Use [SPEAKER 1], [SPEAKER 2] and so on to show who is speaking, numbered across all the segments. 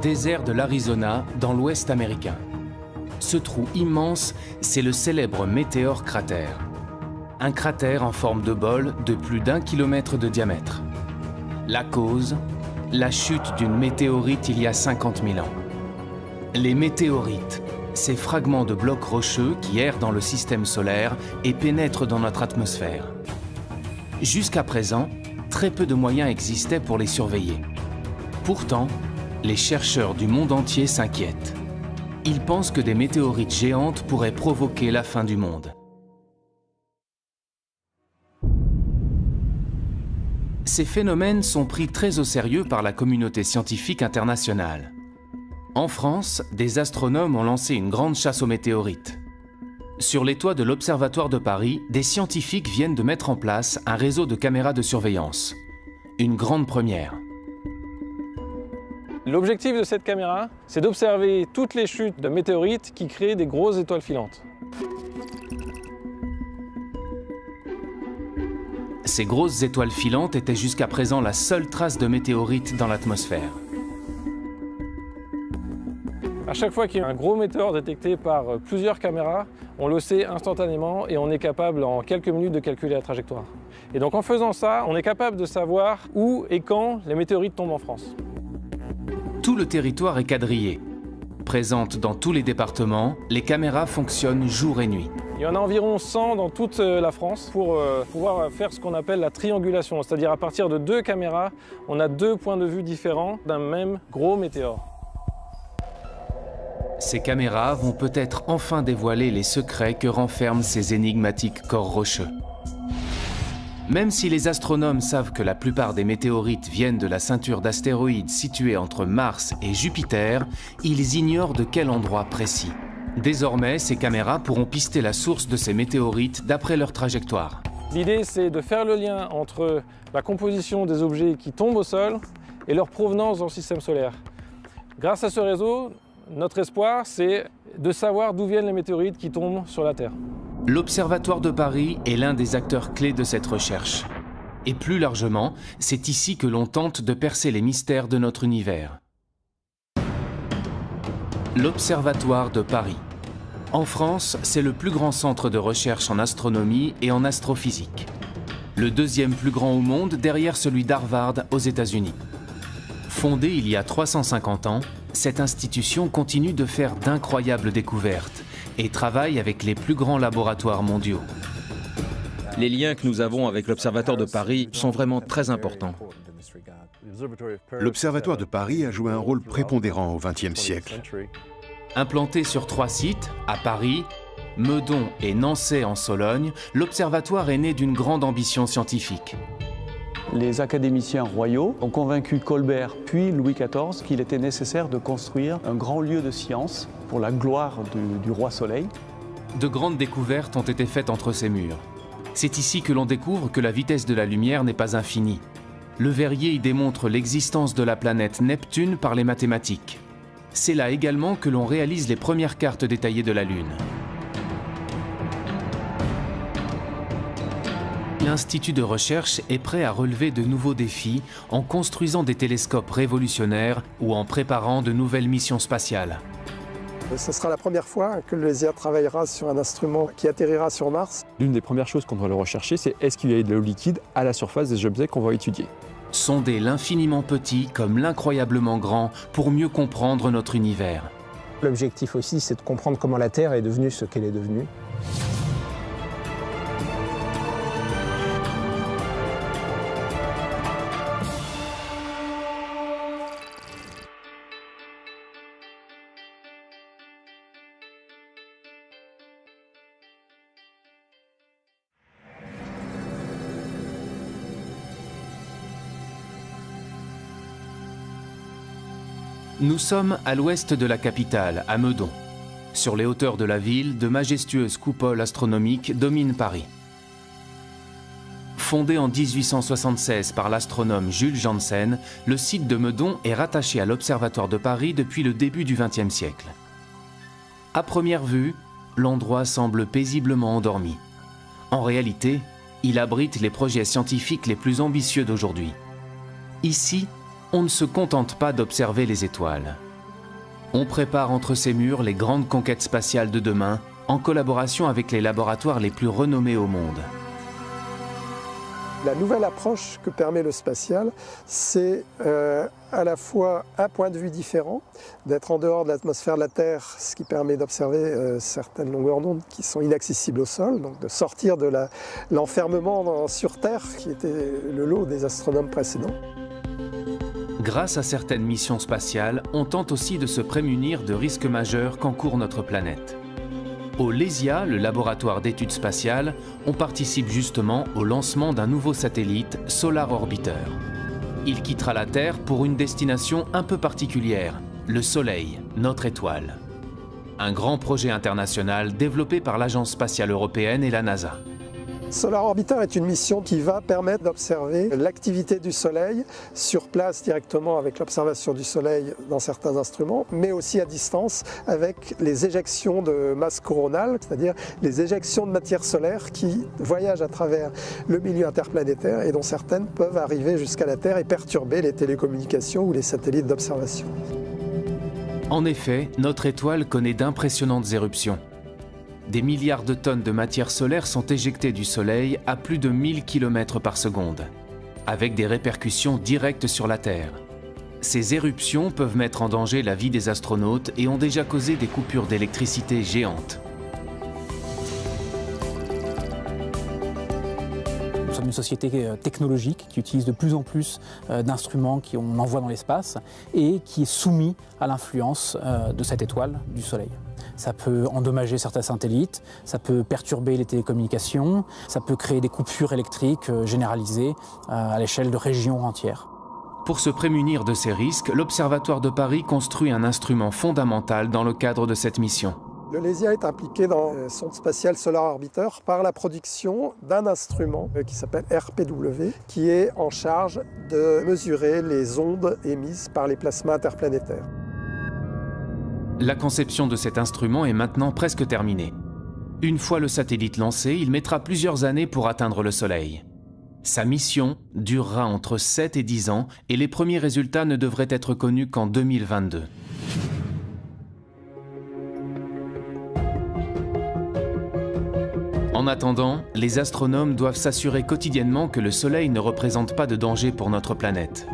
[SPEAKER 1] désert de l'Arizona, dans l'ouest américain. Ce trou immense, c'est le célèbre météore cratère. Un cratère en forme de bol de plus d'1 kilomètre de diamètre. La cause, la chute d'une météorite il y a 50 000 ans. Les météorites, ces fragments de blocs rocheux qui errent dans le système solaire et pénètrent dans notre atmosphère. Jusqu'à présent, très peu de moyens existaient pour les surveiller. Pourtant, les chercheurs du monde entier s'inquiètent. Ils pensent que des météorites géantes pourraient provoquer la fin du monde. Ces phénomènes sont pris très au sérieux par la communauté scientifique internationale. En France, des astronomes ont lancé une grande chasse aux météorites. Sur les toits de l'Observatoire de Paris, des scientifiques viennent de mettre en place un réseau de caméras de surveillance. Une grande première.
[SPEAKER 2] L'objectif de cette caméra, c'est d'observer toutes les chutes de météorites qui créent des grosses étoiles filantes.
[SPEAKER 1] Ces grosses étoiles filantes étaient jusqu'à présent la seule trace de météorites dans l'atmosphère.
[SPEAKER 2] À chaque fois qu'il y a un gros météore détecté par plusieurs caméras, on le sait instantanément et on est capable en quelques minutes de calculer la trajectoire. Et donc en faisant ça, on est capable de savoir où et quand les météorites tombent en France.
[SPEAKER 1] Tout le territoire est quadrillé. Présentes dans tous les départements, les caméras fonctionnent jour et nuit.
[SPEAKER 2] Il y en a environ 100 dans toute la France pour pouvoir faire ce qu'on appelle la triangulation. C'est-à-dire à partir de 2 caméras, on a 2 points de vue différents d'un même gros météore.
[SPEAKER 1] Ces caméras vont peut-être enfin dévoiler les secrets que renferment ces énigmatiques corps rocheux. Même si les astronomes savent que la plupart des météorites viennent de la ceinture d'astéroïdes située entre Mars et Jupiter, ils ignorent de quel endroit précis. Désormais, ces caméras pourront pister la source de ces météorites d'après leur trajectoire.
[SPEAKER 2] L'idée, c'est de faire le lien entre la composition des objets qui tombent au sol et leur provenance dans le système solaire. Grâce à ce réseau, notre espoir, c'est de savoir d'où viennent les météorites qui tombent sur la Terre.
[SPEAKER 1] L'Observatoire de Paris est l'un des acteurs clés de cette recherche. Et plus largement, c'est ici que l'on tente de percer les mystères de notre univers. L'Observatoire de Paris. En France, c'est le plus grand centre de recherche en astronomie et en astrophysique. Le deuxième plus grand au monde derrière celui d'Harvard aux États-Unis. Fondée il y a 350 ans, cette institution continue de faire d'incroyables découvertes et travaille avec les plus grands laboratoires mondiaux.
[SPEAKER 3] Les liens que nous avons avec l'Observatoire de Paris sont vraiment très importants.
[SPEAKER 4] L'Observatoire de Paris a joué un rôle prépondérant au XXe siècle.
[SPEAKER 1] Implanté sur 3 sites, à Paris, Meudon et Nançay en Sologne, l'Observatoire est né d'une grande ambition scientifique.
[SPEAKER 5] Les académiciens royaux ont convaincu Colbert puis Louis XIV qu'il était nécessaire de construire un grand lieu de science pour la gloire du roi Soleil.
[SPEAKER 1] De grandes découvertes ont été faites entre ces murs. C'est ici que l'on découvre que la vitesse de la lumière n'est pas infinie. Le Verrier y démontre l'existence de la planète Neptune par les mathématiques. C'est là également que l'on réalise les premières cartes détaillées de la Lune. L'Institut de recherche est prêt à relever de nouveaux défis en construisant des télescopes révolutionnaires ou en préparant de nouvelles missions spatiales.
[SPEAKER 6] Ce sera la première fois que le LESIA travaillera sur un instrument qui atterrira sur Mars.
[SPEAKER 7] L'une des premières choses qu'on doit le rechercher, c'est est-ce qu'il y a de l'eau liquide à la surface des objets qu'on va étudier.
[SPEAKER 1] Sonder l'infiniment petit comme l'incroyablement grand pour mieux comprendre notre univers.
[SPEAKER 8] L'objectif aussi, c'est de comprendre comment la Terre est devenue ce qu'elle est devenue.
[SPEAKER 1] Nous sommes à l'ouest de la capitale, à Meudon. Sur les hauteurs de la ville, de majestueuses coupoles astronomiques dominent Paris. Fondé en 1876 par l'astronome Jules Janssen, le site de Meudon est rattaché à l'Observatoire de Paris depuis le début du XXe siècle. À première vue, l'endroit semble paisiblement endormi. En réalité, il abrite les projets scientifiques les plus ambitieux d'aujourd'hui. Ici, on ne se contente pas d'observer les étoiles. On prépare entre ces murs les grandes conquêtes spatiales de demain, en collaboration avec les laboratoires les plus renommés au monde.
[SPEAKER 6] La nouvelle approche que permet le spatial, c'est à la fois un point de vue différent, d'être en dehors de l'atmosphère de la Terre, ce qui permet d'observer certaines longueurs d'onde qui sont inaccessibles au sol, donc de sortir de l'enfermement sur Terre, qui était le lot des astronomes précédents.
[SPEAKER 1] Grâce à certaines missions spatiales, on tente aussi de se prémunir de risques majeurs qu'encourt notre planète. Au LESIA, le laboratoire d'études spatiales, on participe justement au lancement d'un nouveau satellite, Solar Orbiter. Il quittera la Terre pour une destination un peu particulière, le Soleil, notre étoile. Un grand projet international développé par l'Agence spatiale européenne et la NASA.
[SPEAKER 6] Solar Orbiter est une mission qui va permettre d'observer l'activité du Soleil sur place directement avec l'observation du Soleil dans certains instruments, mais aussi à distance avec les éjections de masse coronale, c'est-à-dire les éjections de matière solaire qui voyagent à travers le milieu interplanétaire et dont certaines peuvent arriver jusqu'à la Terre et perturber les télécommunications ou les satellites d'observation.
[SPEAKER 1] En effet, notre étoile connaît d'impressionnantes éruptions. Des milliards de tonnes de matière solaire sont éjectées du Soleil à plus de 1000 km par seconde, avec des répercussions directes sur la Terre. Ces éruptions peuvent mettre en danger la vie des astronautes et ont déjà causé des coupures d'électricité géantes.
[SPEAKER 9] Nous sommes une société technologique qui utilise de plus en plus d'instruments qu'on envoie dans l'espace et qui est soumis à l'influence de cette étoile du Soleil. Ça peut endommager certains satellites, ça peut perturber les télécommunications, ça peut créer des coupures électriques généralisées à l'échelle de régions entières.
[SPEAKER 1] Pour se prémunir de ces risques, l'Observatoire de Paris construit un instrument fondamental dans le cadre de cette mission.
[SPEAKER 6] Le LESIA est impliqué dans le sonde spatiale Solar Orbiter par la production d'un instrument qui s'appelle RPW, qui est en charge de mesurer les ondes émises par les plasmas interplanétaires.
[SPEAKER 1] La conception de cet instrument est maintenant presque terminée. Une fois le satellite lancé, il mettra plusieurs années pour atteindre le Soleil. Sa mission durera entre 7 et 10 ans et les premiers résultats ne devraient être connus qu'en 2022. En attendant, les astronomes doivent s'assurer quotidiennement que le Soleil ne représente pas de danger pour notre planète.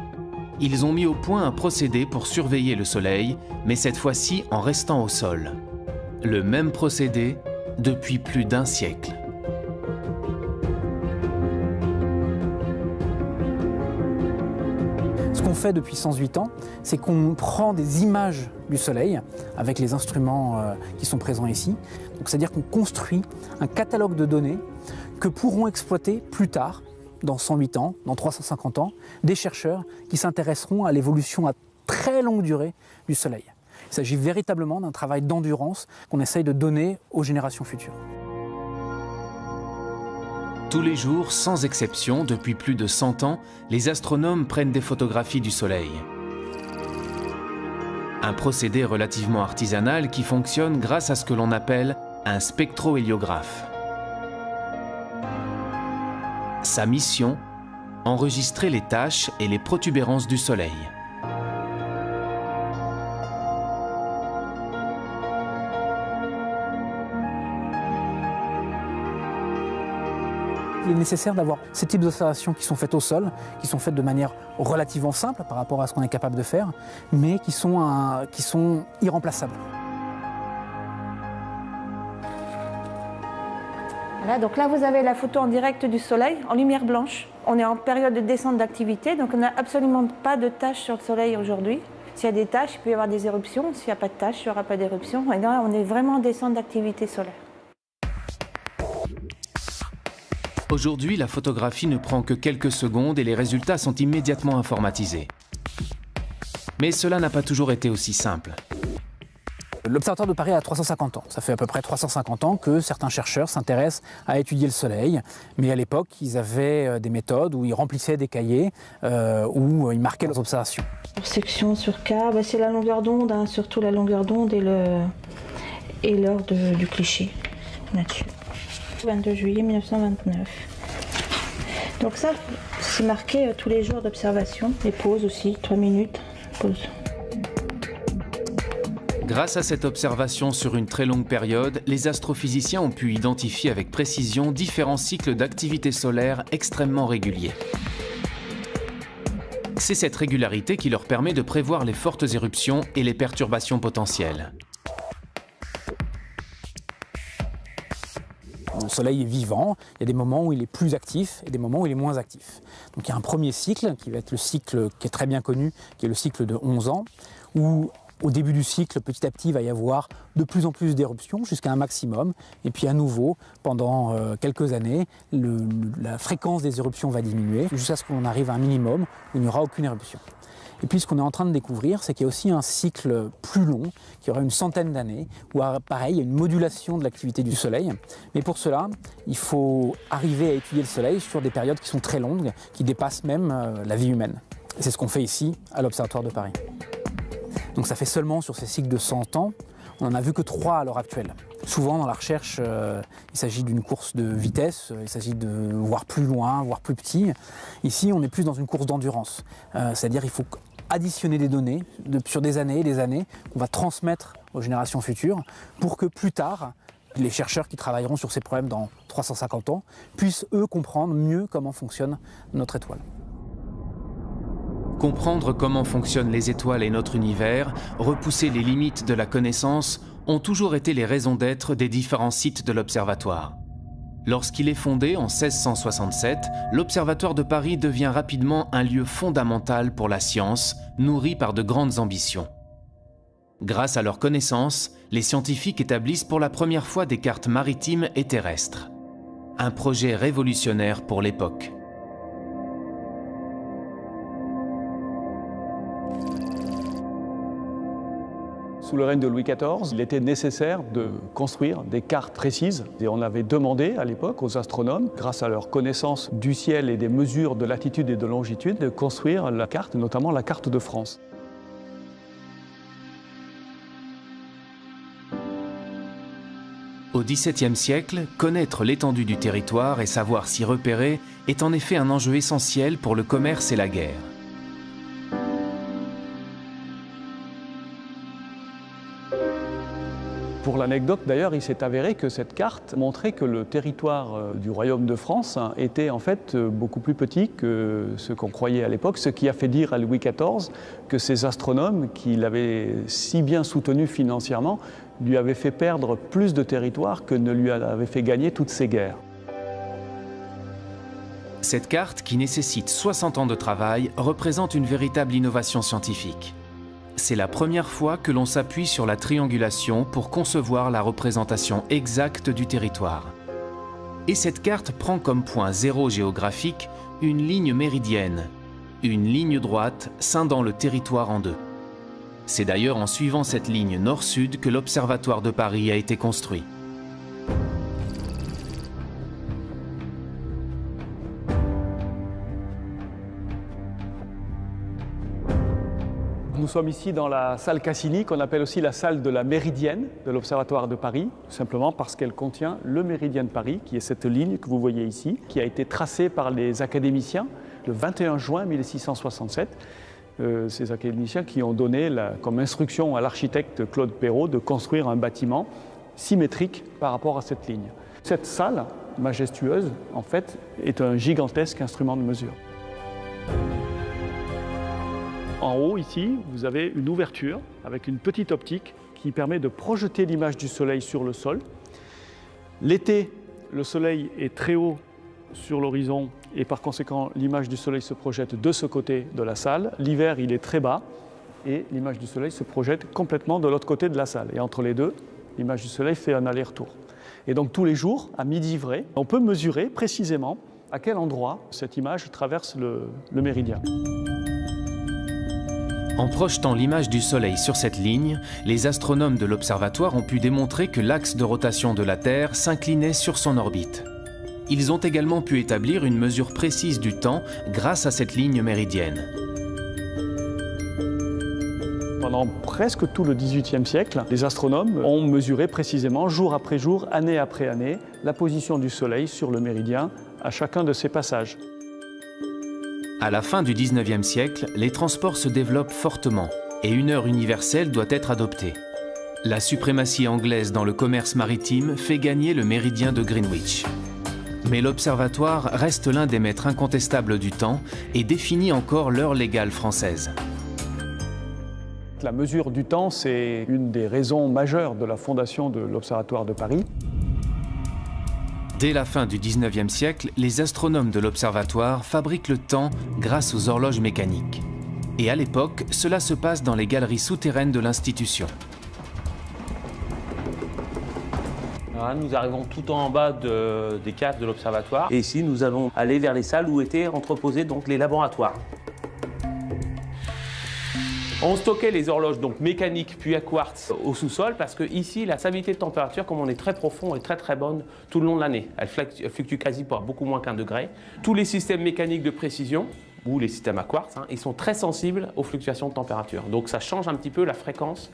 [SPEAKER 1] Ils ont mis au point un procédé pour surveiller le Soleil, mais cette fois-ci en restant au sol. Le même procédé depuis plus d'un siècle.
[SPEAKER 9] Ce qu'on fait depuis 108 ans, c'est qu'on prend des images du Soleil avec les instruments qui sont présents ici. C'est-à-dire qu'on construit un catalogue de données que pourront exploiter plus tard, dans 108 ans, dans 350 ans, des chercheurs qui s'intéresseront à l'évolution à très longue durée du Soleil. Il s'agit véritablement d'un travail d'endurance qu'on essaye de donner aux générations futures.
[SPEAKER 1] Tous les jours, sans exception, depuis plus de 100 ans, les astronomes prennent des photographies du Soleil. Un procédé relativement artisanal qui fonctionne grâce à ce que l'on appelle un spectrohéliographe. Sa mission, enregistrer les taches et les protubérances du Soleil.
[SPEAKER 9] Il est nécessaire d'avoir ces types d'observations qui sont faites au sol, qui sont faites de manière relativement simple par rapport à ce qu'on est capable de faire, mais qui sont irremplaçables.
[SPEAKER 10] Voilà, donc là vous avez la photo en direct du Soleil, en lumière blanche. On est en période de descente d'activité, donc on n'a absolument pas de taches sur le Soleil aujourd'hui. S'il y a des taches, il peut y avoir des éruptions. S'il n'y a pas de taches, il n'y aura pas d'éruption. Et là, on est vraiment en descente d'activité solaire.
[SPEAKER 1] Aujourd'hui, la photographie ne prend que quelques secondes et les résultats sont immédiatement informatisés. Mais cela n'a pas toujours été aussi simple.
[SPEAKER 9] L'Observatoire de Paris a 350 ans. Ça fait à peu près 350 ans que certains chercheurs s'intéressent à étudier le Soleil. Mais à l'époque, ils avaient des méthodes où ils remplissaient des cahiers, où ils marquaient leurs observations.
[SPEAKER 10] Section sur K, c'est la longueur d'onde, hein, surtout la longueur d'onde et l'heure du cliché là-dessus. 22 juillet 1929. Donc ça, c'est marqué tous les jours d'observation. Les pauses aussi, 3 minutes, pause.
[SPEAKER 1] Grâce à cette observation sur une très longue période, les astrophysiciens ont pu identifier avec précision différents cycles d'activité solaire extrêmement réguliers. C'est cette régularité qui leur permet de prévoir les fortes éruptions et les perturbations potentielles.
[SPEAKER 9] Le Soleil est vivant, il y a des moments où il est plus actif et des moments où il est moins actif. Donc il y a un premier cycle qui va être le cycle qui est très bien connu, qui est le cycle de 11 ans, où au début du cycle, petit à petit, il va y avoir de plus en plus d'éruptions jusqu'à un maximum. Et puis à nouveau, pendant quelques années, la fréquence des éruptions va diminuer jusqu'à ce qu'on arrive à un minimum où il n'y aura aucune éruption. Et puis ce qu'on est en train de découvrir, c'est qu'il y a aussi un cycle plus long, qui aura une centaine d'années, où pareil, il y a une modulation de l'activité du Soleil. Mais pour cela, il faut arriver à étudier le Soleil sur des périodes qui sont très longues, qui dépassent même la vie humaine. Et c'est ce qu'on fait ici, à l'Observatoire de Paris. Donc ça fait seulement sur ces cycles de 100 ans, on n'en a vu que 3 à l'heure actuelle. Souvent dans la recherche, il s'agit d'une course de vitesse, il s'agit de voir plus loin, voir plus petit. Ici, on est plus dans une course d'endurance, c'est-à-dire il faut additionner des données sur des années et des années qu'on va transmettre aux générations futures pour que plus tard, les chercheurs qui travailleront sur ces problèmes dans 350 ans puissent eux comprendre mieux comment fonctionne notre étoile.
[SPEAKER 1] Comprendre comment fonctionnent les étoiles et notre univers, repousser les limites de la connaissance, ont toujours été les raisons d'être des différents sites de l'Observatoire. Lorsqu'il est fondé en 1667, l'Observatoire de Paris devient rapidement un lieu fondamental pour la science, nourri par de grandes ambitions. Grâce à leurs connaissances, les scientifiques établissent pour la première fois des cartes maritimes et terrestres. Un projet révolutionnaire pour l'époque.
[SPEAKER 5] Sous le règne de Louis XIV, il était nécessaire de construire des cartes précises. Et on avait demandé à l'époque aux astronomes, grâce à leur connaissance du ciel et des mesures de latitude et de longitude, de construire la carte, notamment la carte de France.
[SPEAKER 1] Au XVIIe siècle, connaître l'étendue du territoire et savoir s'y repérer est en effet un enjeu essentiel pour le commerce et la guerre.
[SPEAKER 5] Pour l'anecdote d'ailleurs, il s'est avéré que cette carte montrait que le territoire du royaume de France était en fait beaucoup plus petit que ce qu'on croyait à l'époque, ce qui a fait dire à Louis XIV que ces astronomes, qui l'avaient si bien soutenu financièrement, lui avaient fait perdre plus de territoire que ne lui avait fait gagner toutes ces guerres.
[SPEAKER 1] Cette carte, qui nécessite 60 ans de travail, représente une véritable innovation scientifique. C'est la première fois que l'on s'appuie sur la triangulation pour concevoir la représentation exacte du territoire. Et cette carte prend comme point zéro géographique une ligne méridienne, une ligne droite scindant le territoire en deux. C'est d'ailleurs en suivant cette ligne nord-sud que l'Observatoire de Paris a été construit.
[SPEAKER 5] Nous sommes ici dans la salle Cassini, qu'on appelle aussi la salle de la Méridienne de l'Observatoire de Paris, tout simplement parce qu'elle contient le Méridien de Paris, qui est cette ligne que vous voyez ici, qui a été tracée par les académiciens le 21 juin 1667. Ces académiciens qui ont donné comme instruction à l'architecte Claude Perrault de construire un bâtiment symétrique par rapport à cette ligne. Cette salle majestueuse, en fait, est un gigantesque instrument de mesure. En haut, ici, vous avez une ouverture avec une petite optique qui permet de projeter l'image du Soleil sur le sol. L'été, le Soleil est très haut sur l'horizon et par conséquent, l'image du Soleil se projette de ce côté de la salle. L'hiver, il est très bas et l'image du Soleil se projette complètement de l'autre côté de la salle. Et entre les deux, l'image du Soleil fait un aller-retour. Et donc tous les jours, à midi vrai, on peut mesurer précisément à quel endroit cette image traverse le méridien.
[SPEAKER 1] En projetant l'image du Soleil sur cette ligne, les astronomes de l'Observatoire ont pu démontrer que l'axe de rotation de la Terre s'inclinait sur son orbite. Ils ont également pu établir une mesure précise du temps grâce à cette ligne méridienne.
[SPEAKER 5] Pendant presque tout le XVIIIe siècle, les astronomes ont mesuré précisément, jour après jour, année après année, la position du Soleil sur le méridien à chacun de ses passages.
[SPEAKER 1] À la fin du XIXe siècle, les transports se développent fortement et une heure universelle doit être adoptée. La suprématie anglaise dans le commerce maritime fait gagner le méridien de Greenwich. Mais l'observatoire reste l'un des maîtres incontestables du temps et définit encore l'heure légale française.
[SPEAKER 5] La mesure du temps, c'est une des raisons majeures de la fondation de l'Observatoire de Paris.
[SPEAKER 1] Dès la fin du 19e siècle, les astronomes de l'observatoire fabriquent le temps grâce aux horloges mécaniques. Et à l'époque, cela se passe dans les galeries souterraines de l'institution.
[SPEAKER 11] Nous arrivons tout en bas des caves de l'observatoire. Et ici, nous allons aller vers les salles où étaient entreposés donc, les laboratoires. On stockait les horloges donc mécaniques puis à quartz au sous-sol parce que ici la stabilité de température, comme on est très profond, est très bonne tout le long de l'année. Elle fluctue quasi pas beaucoup moins qu'1 degré. Tous les systèmes mécaniques de précision ou les systèmes à quartz, ils sont très sensibles aux fluctuations de température. Donc ça change un petit peu la fréquence,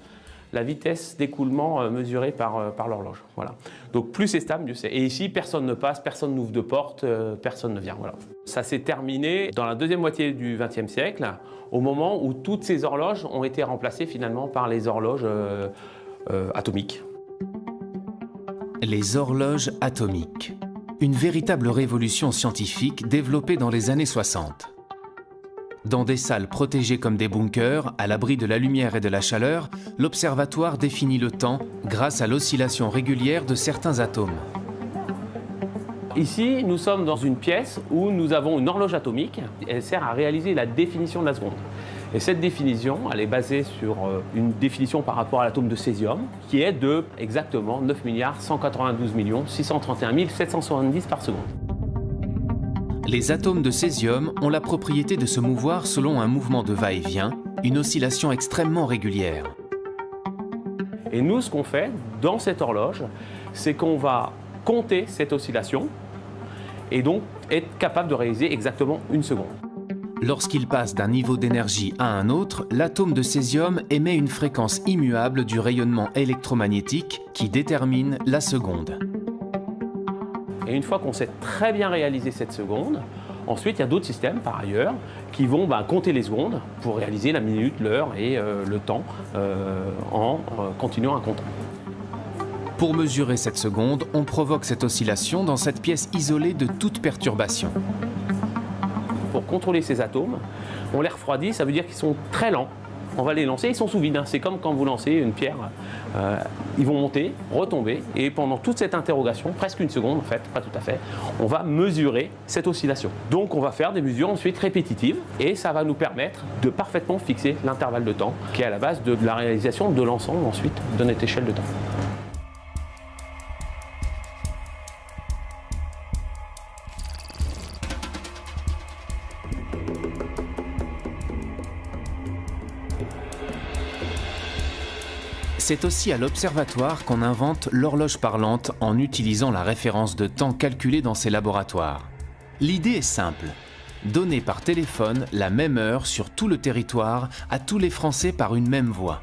[SPEAKER 11] la vitesse d'écoulement mesurée par l'horloge. Voilà. Donc plus c'est stable, mieux c'est. Et ici, personne ne passe, personne n'ouvre de porte, personne ne vient. Voilà. Ça s'est terminé dans la deuxième moitié du XXe siècle, au moment où toutes ces horloges ont été remplacées finalement par les horloges atomiques.
[SPEAKER 1] Les horloges atomiques. Une véritable révolution scientifique développée dans les années 60. Dans des salles protégées comme des bunkers, à l'abri de la lumière et de la chaleur, l'observatoire définit le temps grâce à l'oscillation régulière de certains atomes.
[SPEAKER 11] Ici, nous sommes dans une pièce où nous avons une horloge atomique. Elle sert à réaliser la définition de la seconde. Et cette définition, elle est basée sur une définition par rapport à l'atome de césium, qui est de exactement 9 192 631 770 par seconde.
[SPEAKER 1] Les atomes de césium ont la propriété de se mouvoir selon un mouvement de va-et-vient, une oscillation extrêmement régulière.
[SPEAKER 11] Et nous, ce qu'on fait dans cette horloge, c'est qu'on va compter cette oscillation et donc être capable de réaliser exactement une seconde.
[SPEAKER 1] Lorsqu'il passe d'un niveau d'énergie à un autre, l'atome de césium émet une fréquence immuable du rayonnement électromagnétique qui détermine la seconde.
[SPEAKER 11] Et une fois qu'on sait très bien réaliser cette seconde, ensuite il y a d'autres systèmes par ailleurs qui vont compter les secondes pour réaliser la minute, l'heure et le temps en continuant à compter.
[SPEAKER 1] Pour mesurer cette seconde, on provoque cette oscillation dans cette pièce isolée de toute perturbation.
[SPEAKER 11] Pour contrôler ces atomes, on les refroidit, ça veut dire qu'ils sont très lents. On va les lancer, ils sont sous vide. C'est comme quand vous lancez une pierre. Ils vont monter, retomber, et pendant toute cette interrogation, presque une seconde en fait, pas tout à fait, on va mesurer cette oscillation. Donc on va faire des mesures ensuite répétitives, et ça va nous permettre de parfaitement fixer l'intervalle de temps, qui est à la base de la réalisation de l'ensemble ensuite de notre échelle de temps.
[SPEAKER 1] C'est aussi à l'observatoire qu'on invente l'horloge parlante en utilisant la référence de temps calculée dans ces laboratoires. L'idée est simple, donner par téléphone la même heure sur tout le territoire à tous les Français par une même voie.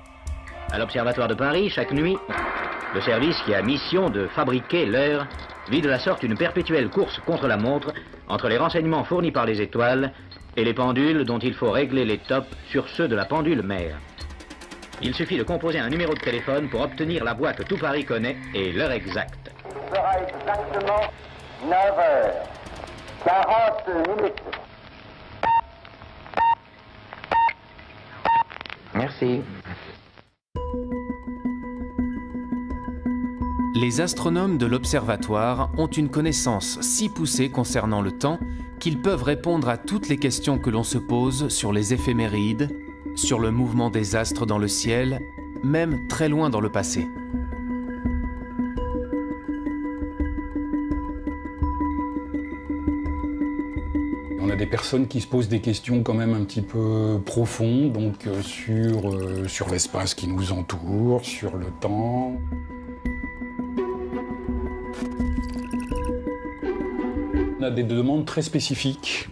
[SPEAKER 12] À l'Observatoire de Paris, chaque nuit, le service qui a mission de fabriquer l'heure vit de la sorte une perpétuelle course contre la montre entre les renseignements fournis par les étoiles et les pendules dont il faut régler les tops sur ceux de la pendule mère. Il suffit de composer un numéro de téléphone pour obtenir la voix que tout Paris connaît et l'heure exacte.
[SPEAKER 13] Il sera exactement 9h40.
[SPEAKER 12] Merci.
[SPEAKER 1] Les astronomes de l'observatoire ont une connaissance si poussée concernant le temps qu'ils peuvent répondre à toutes les questions que l'on se pose sur les éphémérides, sur le mouvement des astres dans le ciel, même très loin dans le passé.
[SPEAKER 14] On a des personnes qui se posent des questions quand même un petit peu profondes, donc sur l'espace qui nous entoure, sur le temps. On a des demandes très spécifiques,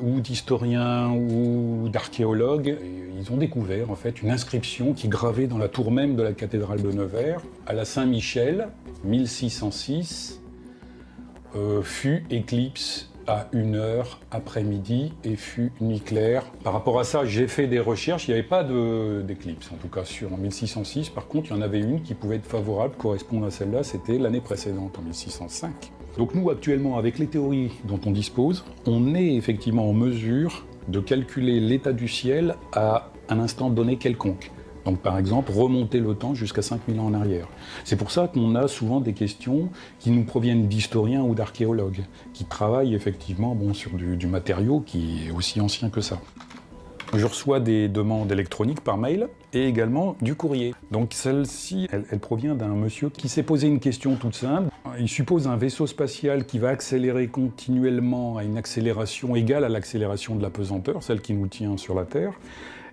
[SPEAKER 14] ou d'historiens ou d'archéologues. Ils ont découvert en fait une inscription qui gravée dans la tour même de la cathédrale de Nevers, à la Saint-Michel, 1606, fut éclipse à 1h après-midi et fut nuit claire. Par rapport à ça, j'ai fait des recherches, il n'y avait pas d'éclipse, en tout cas en 1606. Par contre, il y en avait une qui pouvait être favorable, correspondre à celle-là, c'était l'année précédente, en 1605. Donc nous, actuellement, avec les théories dont on dispose, on est effectivement en mesure de calculer l'état du ciel à un instant donné quelconque. Donc par exemple, remonter le temps jusqu'à 5000 ans en arrière. C'est pour ça qu'on a souvent des questions qui nous proviennent d'historiens ou d'archéologues, qui travaillent effectivement sur du matériau qui est aussi ancien que ça. Je reçois des demandes électroniques par mail et également du courrier. Donc celle-ci, elle provient d'un monsieur qui s'est posé une question toute simple. Il suppose un vaisseau spatial qui va accélérer continuellement à une accélération égale à l'accélération de la pesanteur, celle qui nous tient sur la Terre.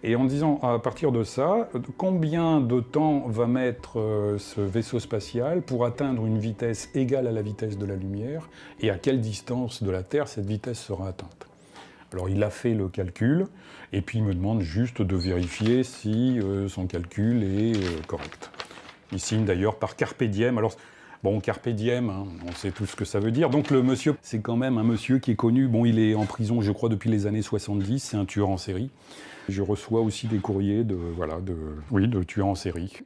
[SPEAKER 14] Et en disant, à partir de ça, combien de temps va mettre ce vaisseau spatial pour atteindre une vitesse égale à la vitesse de la lumière et à quelle distance de la Terre cette vitesse sera atteinte. Alors il a fait le calcul et puis il me demande juste de vérifier si son calcul est correct. Il signe d'ailleurs par Carpe Diem. Alors, bon, Carpe Diem, hein, on sait tout ce que ça veut dire. Donc le monsieur, c'est quand même un monsieur qui est connu. Bon, il est en prison, je crois, depuis les années 70. C'est un tueur en série. Je reçois aussi des courriers de tueurs en série.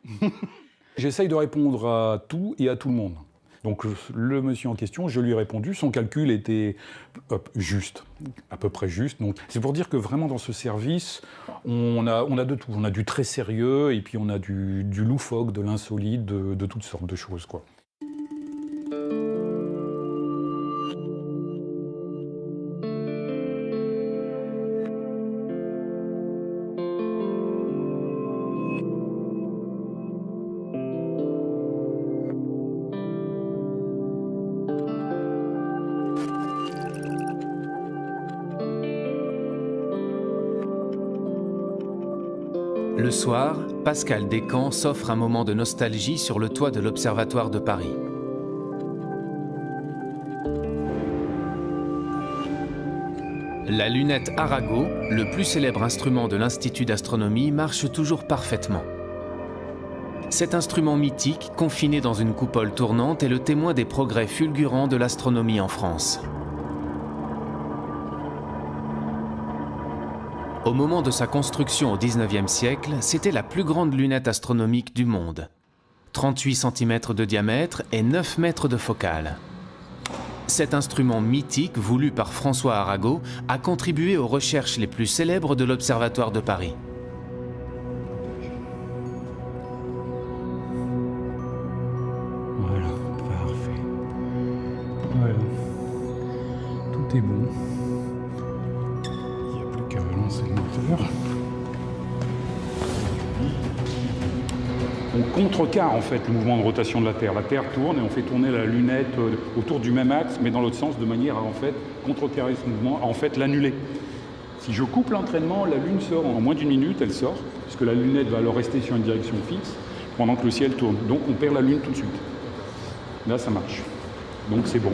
[SPEAKER 14] J'essaye de répondre à tout et à tout le monde. Donc le monsieur en question, je lui ai répondu, son calcul était juste, à peu près juste. Donc c'est pour dire que vraiment dans ce service, on a de tout. On a du très sérieux et puis on a du loufoque, de l'insolite, de toutes sortes de choses, quoi.
[SPEAKER 1] Le soir, Pascal Descamps s'offre un moment de nostalgie sur le toit de l'Observatoire de Paris. La lunette Arago, le plus célèbre instrument de l'Institut d'astronomie, marche toujours parfaitement. Cet instrument mythique, confiné dans une coupole tournante, est le témoin des progrès fulgurants de l'astronomie en France. Au moment de sa construction au XIXe siècle, c'était la plus grande lunette astronomique du monde. 38 cm de diamètre et 9 mètres de focale. Cet instrument mythique, voulu par François Arago, a contribué aux recherches les plus célèbres de l'Observatoire de Paris.
[SPEAKER 14] Voilà, parfait. Voilà. Tout est bon. Il n'y a plus qu'à relancer le moteur. On contrecarre en fait le mouvement de rotation de la Terre. La Terre tourne et on fait tourner la lunette autour du même axe, mais dans l'autre sens, de manière à en fait contrecarrer ce mouvement, à en fait l'annuler. Si je coupe l'entraînement, la Lune sort en moins d'une minute, elle sort, puisque la lunette va alors rester sur une direction fixe, pendant que le ciel tourne. Donc on perd la Lune tout de suite. Là, ça marche. Donc c'est bon.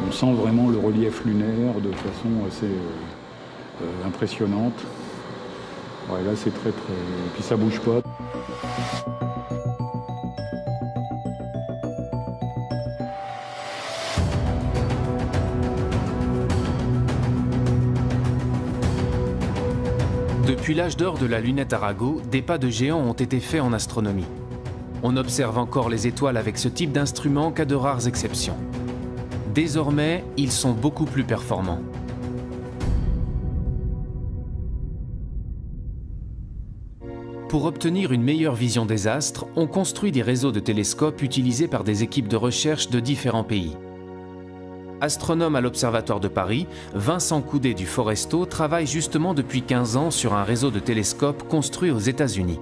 [SPEAKER 14] On sent vraiment le relief lunaire de façon assez impressionnante. Ouais, là, c'est très... Puis ça bouge pas.
[SPEAKER 1] Depuis l'âge d'or de la lunette Arago, des pas de géants ont été faits en astronomie. On observe encore les étoiles avec ce type d'instrument qu'à de rares exceptions. Désormais, ils sont beaucoup plus performants. Pour obtenir une meilleure vision des astres, on construit des réseaux de télescopes utilisés par des équipes de recherche de différents pays. Astronome à l'Observatoire de Paris, Vincent Coudet du Foresto travaille justement depuis 15 ans sur un réseau de télescopes construit aux États-Unis.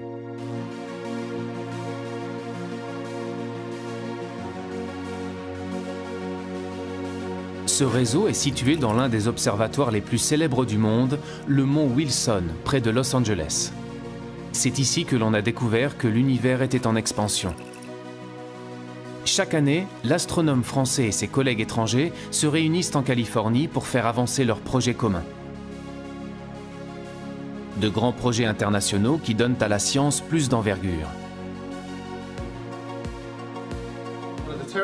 [SPEAKER 1] Ce réseau est situé dans l'un des observatoires les plus célèbres du monde, le mont Wilson, près de Los Angeles. C'est ici que l'on a découvert que l'univers était en expansion. Chaque année, l'astronome français et ses collègues étrangers se réunissent en Californie pour faire avancer leurs projets communs. De grands projets internationaux qui donnent à la science plus d'envergure.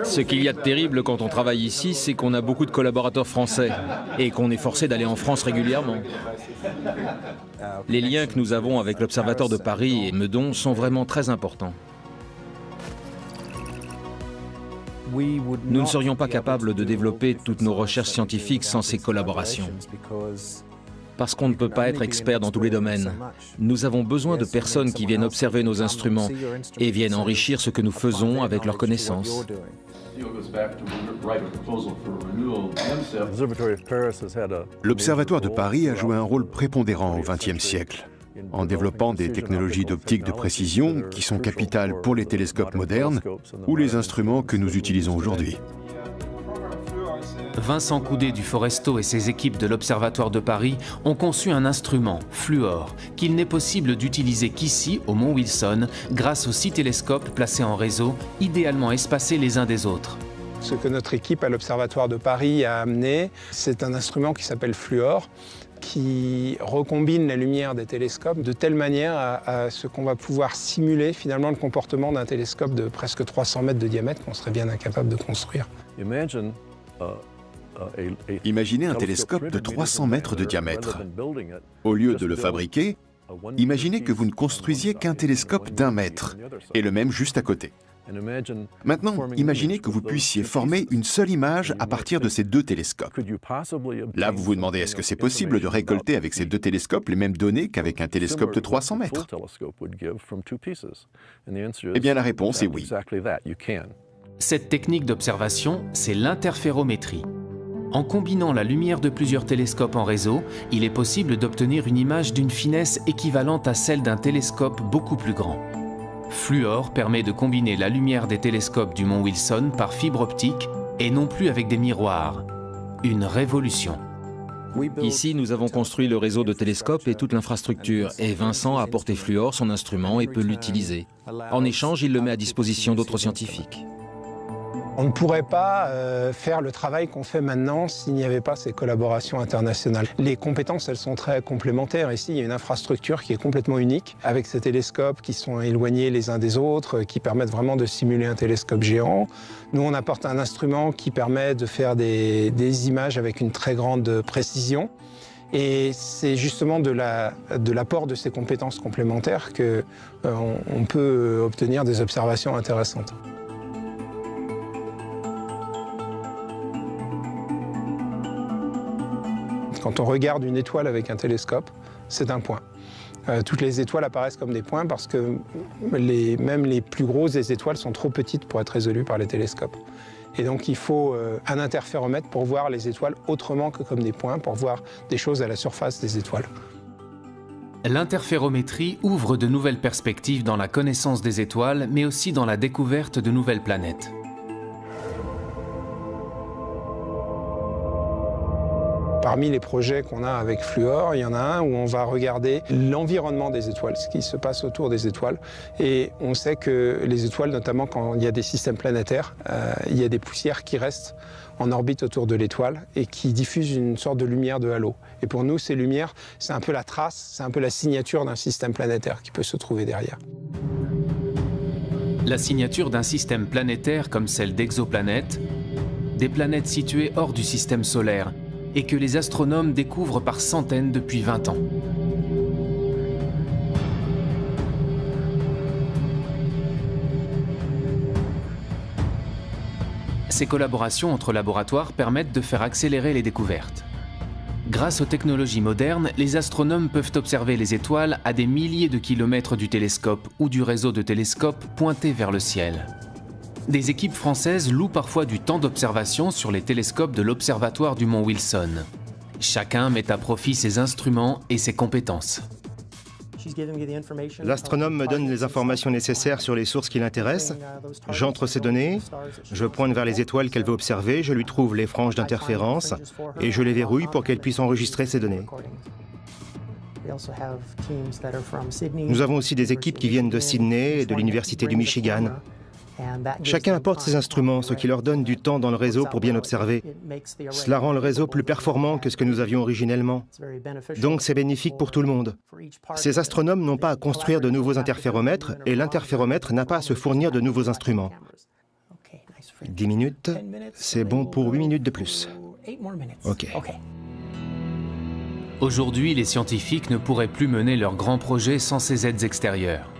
[SPEAKER 3] Ce qu'il y a de terrible quand on travaille ici, c'est qu'on a beaucoup de collaborateurs français et qu'on est forcé d'aller en France régulièrement. Les liens que nous avons avec l'Observatoire de Paris et Meudon sont vraiment très importants. Nous ne serions pas capables de développer toutes nos recherches scientifiques sans ces collaborations. Parce qu'on ne peut pas être expert dans tous les domaines. Nous avons besoin de personnes qui viennent observer nos instruments et viennent enrichir ce que nous faisons avec leurs connaissances.
[SPEAKER 4] L'Observatoire de Paris a joué un rôle prépondérant au XXe siècle, en développant des technologies d'optique de précision qui sont capitales pour les télescopes modernes ou les instruments que nous utilisons aujourd'hui.
[SPEAKER 1] Vincent Coudet du Foresto et ses équipes de l'Observatoire de Paris ont conçu un instrument, Fluor, qu'il n'est possible d'utiliser qu'ici, au Mont Wilson, grâce aux 6 télescopes placés en réseau, idéalement espacés les uns des autres.
[SPEAKER 8] Ce que notre équipe à l'Observatoire de Paris a amené, c'est un instrument qui s'appelle Fluor, qui recombine la lumière des télescopes de telle manière à ce qu'on va pouvoir simuler finalement le comportement d'un télescope de presque 300 mètres de diamètre qu'on serait bien incapable de construire.
[SPEAKER 4] Imaginez un télescope de 300 mètres de diamètre. Au lieu de le fabriquer, imaginez que vous ne construisiez qu'un télescope d'1 mètre, et le même juste à côté. Maintenant, imaginez que vous puissiez former une seule image à partir de ces 2 télescopes. Là, vous vous demandez, est-ce que c'est possible de récolter avec ces 2 télescopes les mêmes données qu'avec un télescope de 300 mètres? Eh bien, la réponse est oui.
[SPEAKER 1] Cette technique d'observation, c'est l'interférométrie. En combinant la lumière de plusieurs télescopes en réseau, il est possible d'obtenir une image d'une finesse équivalente à celle d'un télescope beaucoup plus grand. Fluor permet de combiner la lumière des télescopes du Mont Wilson par fibre optique et non plus avec des miroirs. Une révolution.
[SPEAKER 3] Ici, nous avons construit le réseau de télescopes et toute l'infrastructure, et Vincent a apporté Fluor, son instrument, et peut l'utiliser. En échange, il le met à disposition d'autres scientifiques.
[SPEAKER 8] On ne pourrait pas faire le travail qu'on fait maintenant s'il n'y avait pas ces collaborations internationales. Les compétences, elles sont très complémentaires. Ici, il y a une infrastructure qui est complètement unique, avec ces télescopes qui sont éloignés les uns des autres, qui permettent vraiment de simuler un télescope géant. Nous, on apporte un instrument qui permet de faire des images avec une très grande précision. Et c'est justement de l'apport de ces compétences complémentaires qu'on peut obtenir des observations intéressantes. Quand on regarde une étoile avec un télescope, c'est un point. Toutes les étoiles apparaissent comme des points parce que même les plus grosses des étoiles sont trop petites pour être résolues par les télescopes. Et donc il faut un interféromètre pour voir les étoiles autrement que comme des points, pour voir des choses à la surface des étoiles.
[SPEAKER 1] L'interférométrie ouvre de nouvelles perspectives dans la connaissance des étoiles, mais aussi dans la découverte de nouvelles planètes.
[SPEAKER 8] Parmi les projets qu'on a avec Fluor, il y en a un où on va regarder l'environnement des étoiles, ce qui se passe autour des étoiles. Et on sait que les étoiles, notamment quand il y a des systèmes planétaires, il y a des poussières qui restent en orbite autour de l'étoile et qui diffusent une sorte de lumière de halo. Et pour nous, ces lumières, c'est un peu la trace, c'est un peu la signature d'un système planétaire qui peut se trouver derrière.
[SPEAKER 1] La signature d'un système planétaire comme celle d'exoplanètes, des planètes situées hors du système solaire, et que les astronomes découvrent par centaines depuis 20 ans. Ces collaborations entre laboratoires permettent de faire accélérer les découvertes. Grâce aux technologies modernes, les astronomes peuvent observer les étoiles à des milliers de kilomètres du télescope ou du réseau de télescopes pointés vers le ciel. Des équipes françaises louent parfois du temps d'observation sur les télescopes de l'Observatoire du Mont Wilson. Chacun met à profit ses instruments et ses compétences.
[SPEAKER 15] L'astronome me donne les informations nécessaires sur les sources qui l'intéressent. J'entre ces données, je pointe vers les étoiles qu'elle veut observer, je lui trouve les franges d'interférence et je les verrouille pour qu'elle puisse enregistrer ces données. Nous avons aussi des équipes qui viennent de Sydney et de l'Université du Michigan. Chacun apporte ses instruments, ce qui leur donne du temps dans le réseau pour bien observer. Cela rend le réseau plus performant que ce que nous avions originellement. Donc c'est bénéfique pour tout le monde. Ces astronomes n'ont pas à construire de nouveaux interféromètres et l'interféromètre n'a pas à se fournir de nouveaux instruments. 10 minutes, c'est bon pour 8 minutes de plus. OK.
[SPEAKER 1] Aujourd'hui, les scientifiques ne pourraient plus mener leurs grands projets sans ces aides extérieures.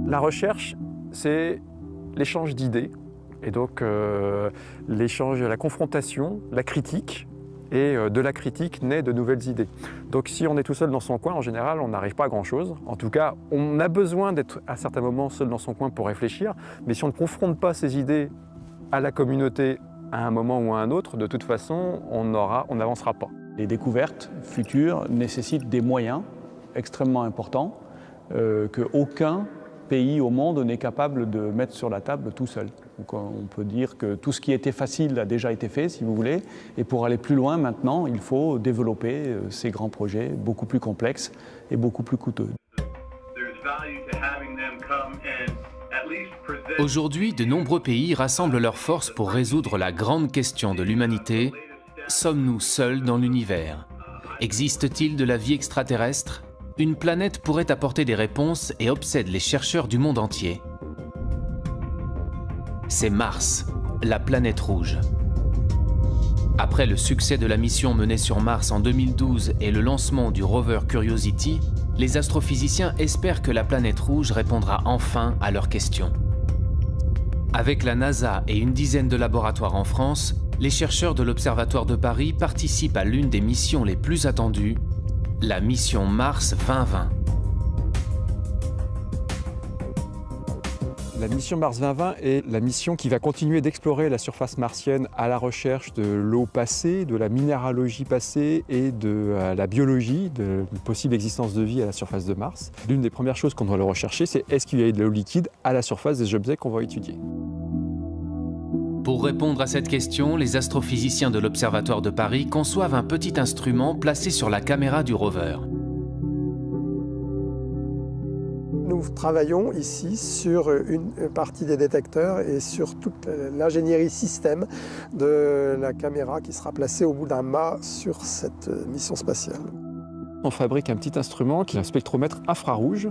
[SPEAKER 7] La recherche, c'est l'échange d'idées, et donc l'échange, la confrontation, la critique, et de la critique naît de nouvelles idées. Donc si on est tout seul dans son coin, en général, on n'arrive pas à grand-chose. En tout cas, on a besoin d'être à certains moments seul dans son coin pour réfléchir, mais si on ne confronte pas ces idées à la communauté à un moment ou à un autre, de toute façon, on n'avancera pas.
[SPEAKER 5] Les découvertes futures nécessitent des moyens extrêmement importants qu'aucun pays au monde n'est capable de mettre sur la table tout seul. Donc on peut dire que tout ce qui était facile a déjà été fait, si vous voulez, et pour aller plus loin maintenant, il faut développer ces grands projets beaucoup plus complexes et beaucoup plus coûteux.
[SPEAKER 1] Aujourd'hui, de nombreux pays rassemblent leurs forces pour résoudre la grande question de l'humanité. Sommes-nous seuls dans l'univers? Existe-t-il de la vie extraterrestre? Une planète pourrait apporter des réponses et obsède les chercheurs du monde entier. C'est Mars, la planète rouge. Après le succès de la mission menée sur Mars en 2012 et le lancement du rover Curiosity, les astrophysiciens espèrent que la planète rouge répondra enfin à leurs questions. Avec la NASA et une dizaine de laboratoires en France, les chercheurs de l'Observatoire de Paris participent à l'une des missions les plus attendues, la mission Mars 2020.
[SPEAKER 7] La mission Mars 2020 est la mission qui va continuer d'explorer la surface martienne à la recherche de l'eau passée, de la minéralogie passée et de la biologie, de la possible existence de vie à la surface de Mars. L'une des premières choses qu'on doit le rechercher, c'est est-ce qu'il y a de l'eau liquide à la surface des objets qu'on va étudier.
[SPEAKER 1] Pour répondre à cette question, les astrophysiciens de l'Observatoire de Paris conçoivent un petit instrument placé sur la caméra du rover.
[SPEAKER 6] Nous travaillons ici sur une partie des détecteurs et sur toute l'ingénierie système de la caméra qui sera placée au bout d'un mât sur cette mission spatiale.
[SPEAKER 7] On fabrique un petit instrument qui est un spectromètre infrarouge